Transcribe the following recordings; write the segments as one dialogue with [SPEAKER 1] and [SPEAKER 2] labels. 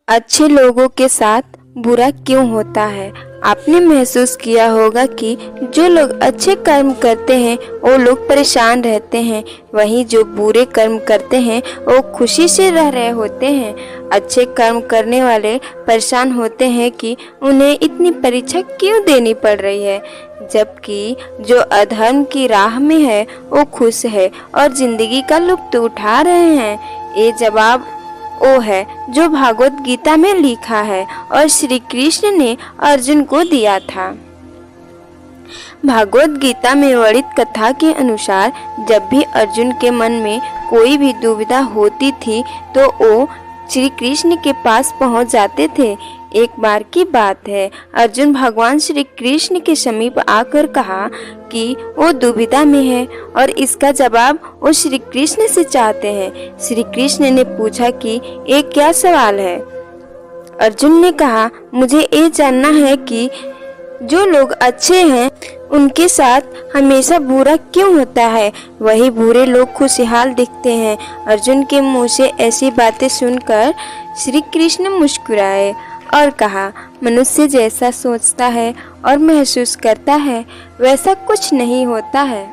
[SPEAKER 1] अच्छे लोगों के साथ बुरा क्यों होता है। आपने महसूस किया होगा कि जो लोग अच्छे कर्म करते हैं वो लोग परेशान रहते हैं, वहीं जो बुरे कर्म करते हैं वो खुशी से रह रहे होते हैं। अच्छे कर्म करने वाले परेशान होते हैं कि उन्हें इतनी परीक्षा क्यों देनी पड़ रही है, जबकि जो अधर्म की राह में है वो खुश है और जिंदगी का लुत्फ उठा रहे हैं। ये जवाब वो है जो भागवत गीता में लिखा है और श्री कृष्ण ने अर्जुन को दिया था। भागवत गीता में वर्णित कथा के अनुसार जब भी अर्जुन के मन में कोई भी दुविधा होती थी तो वो श्री कृष्ण के पास पहुंच जाते थे। एक बार की बात है, अर्जुन भगवान श्री कृष्ण के समीप आकर कहा कि वो दुविधा में है और इसका जवाब वो श्री कृष्ण से चाहते हैं। श्री कृष्ण ने पूछा कि ये क्या सवाल है। अर्जुन ने कहा, मुझे ये जानना है कि जो लोग अच्छे हैं उनके साथ हमेशा बुरा क्यों होता है, वही बुरे लोग खुशहाल दिखते हैं। अर्जुन के मुंह से ऐसी बातें सुनकर श्री कृष्ण मुस्कुराए और कहा, मनुष्य जैसा सोचता है और महसूस करता है वैसा कुछ नहीं होता है,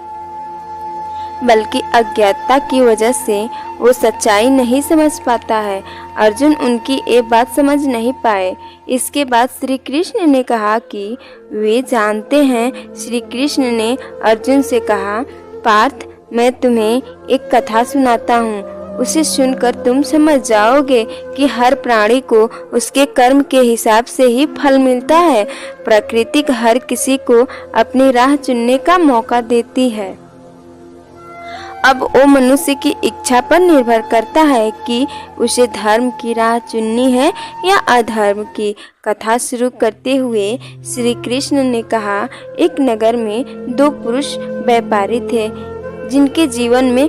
[SPEAKER 1] बल्कि अज्ञानता की वजह से वो सच्चाई नहीं समझ पाता है। अर्जुन उनकी ये बात समझ नहीं पाए। इसके बाद श्री कृष्ण ने कहा कि वे जानते हैं। श्री कृष्ण ने अर्जुन से कहा, पार्थ, मैं तुम्हें एक कथा सुनाता हूँ, उसे सुनकर तुम समझ जाओगे कि हर प्राणी को उसके कर्म के हिसाब से ही फल मिलता है। प्रकृति हर किसी को अपनी राह चुनने का मौका देती है। अब वो मनुष्य की इच्छा पर निर्भर करता है कि उसे धर्म की राह चुननी है या अधर्म की। कथा शुरू करते हुए श्री कृष्ण ने कहा, एक नगर में दो पुरुष व्यापारी थे जिनके जीवन में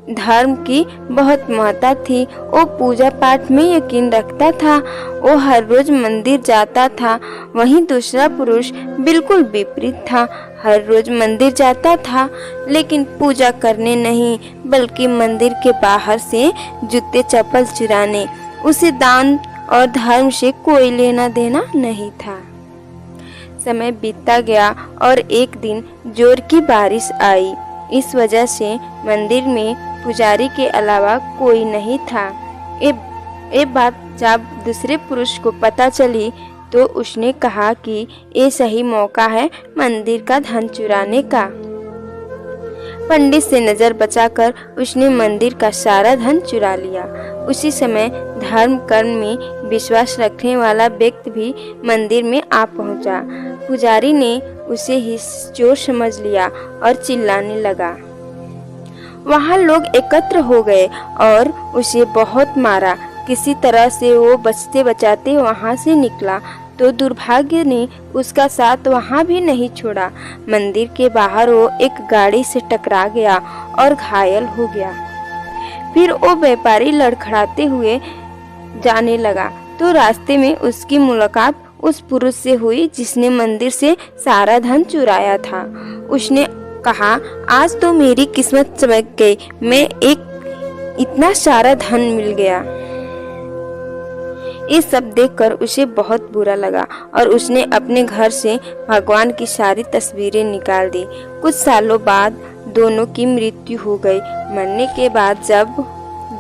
[SPEAKER 1] धर्म की बहुत महत्ता थी। वो पूजा पाठ में यकीन रखता था, वो हर रोज मंदिर जाता था। वहीं दूसरा पुरुष बिल्कुल विपरीत था, हर रोज मंदिर जाता था लेकिन पूजा करने नहीं बल्कि मंदिर के बाहर से जूते चप्पल चुराने। उसे दान और धर्म से कोई लेना देना नहीं था। समय बीतता गया और एक दिन जोर की बारिश आई। इस वजह से मंदिर में पुजारी के अलावा कोई नहीं था। ये बात जब दूसरे पुरुष को पता चली तो उसने कहा कि ये सही मौका है मंदिर का धन चुराने का। पंडित से नजर बचाकर उसने मंदिर का सारा धन चुरा लिया। उसी समय धर्म कर्म में विश्वास रखने वाला व्यक्ति भी मंदिर में आ पहुंचा। पुजारी ने उसे ही चोर समझ लिया और चिल्लाने लगा। वहां लोग एकत्र हो गए और उसे बहुत मारा। किसी तरह से वो बचते बचाते वहां से निकला तो दुर्भाग्य ने उसका साथ वहां भी नहीं छोड़ा। मंदिर के बाहर वो एक गाड़ी से टकरा गया और घायल हो गया। फिर वो व्यापारी लड़खड़ाते हुए जाने लगा तो रास्ते में उसकी मुलाकात उस पुरुष से हुई जिसने मंदिर से सारा धन चुराया था। उसने कहा, आज तो मेरी किस्मत चमक गई, मैं एक इतना सारा धन मिल गया। ये सब देखकर उसे बहुत बुरा लगा और उसने अपने घर से भगवान की सारी तस्वीरें निकाल दी। कुछ सालों बाद दोनों की मृत्यु हो गई। मरने के बाद जब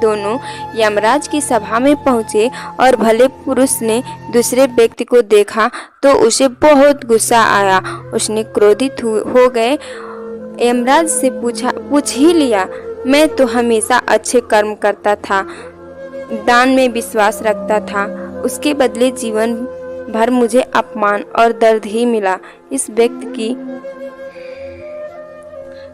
[SPEAKER 1] दोनों यमराज की सभा में पहुंचे और भले पुरुष ने दूसरे व्यक्ति को देखा तो उसे बहुत गुस्सा आया। उसने क्रोधित हो गए यमराज से पूछ ही लिया, मैं तो हमेशा अच्छे कर्म करता था, दान में विश्वास रखता था, उसके बदले जीवन भर मुझे अपमान और दर्द ही मिला। इस व्यक्ति की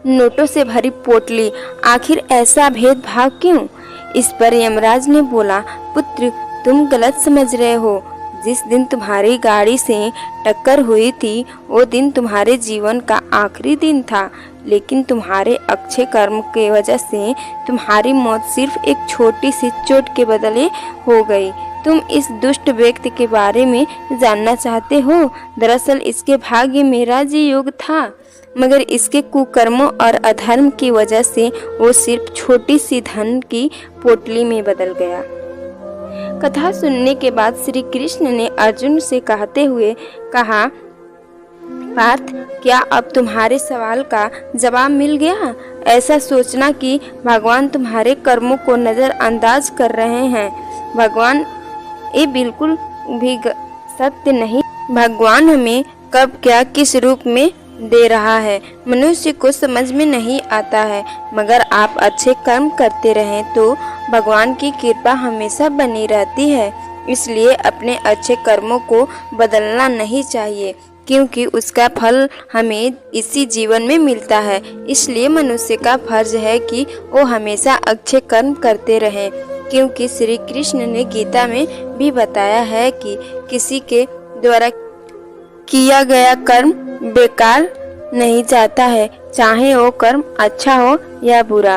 [SPEAKER 1] नोटों से भरी पोटली, आखिर ऐसा भेदभाव क्यों? इस पर यमराज ने बोला, पुत्र, तुम गलत समझ रहे हो। जिस दिन तुम्हारी गाड़ी से टक्कर हुई थी वो दिन तुम्हारे जीवन का आखिरी दिन था, लेकिन तुम्हारे अच्छे कर्म के वजह से तुम्हारी मौत सिर्फ एक छोटी सी चोट के बदले हो गई। तुम इस दुष्ट व्यक्ति के बारे में जानना चाहते हो? दरअसल इसके भाग्य में राजयोग था, मगर इसके कुकर्मों और अधर्म की वजह से वो सिर्फ छोटी सी धन की पोटली में बदल गया। कथा सुनने के बाद श्री कृष्ण ने अर्जुन से कहते हुए कहा, पार्थ, क्या अब तुम्हारे सवाल का जवाब मिल गया? ऐसा सोचना कि भगवान तुम्हारे कर्मों को नज़रअंदाज कर रहे हैं, भगवान ये बिल्कुल भी सत्य नहीं। भगवान हमें कब क्या किस रूप में दे रहा है मनुष्य को समझ में नहीं आता है, मगर आप अच्छे कर्म करते रहें तो भगवान की कृपा हमेशा बनी रहती है। इसलिए अपने अच्छे कर्मों को बदलना नहीं चाहिए, क्योंकि उसका फल हमें इसी जीवन में मिलता है। इसलिए मनुष्य का फर्ज है कि वो हमेशा अच्छे कर्म करते रहें, क्योंकि श्री कृष्ण ने गीता में भी बताया है कि किसी के द्वारा किया गया कर्म बेकार नहीं जाता है, चाहे वो कर्म अच्छा हो या बुरा।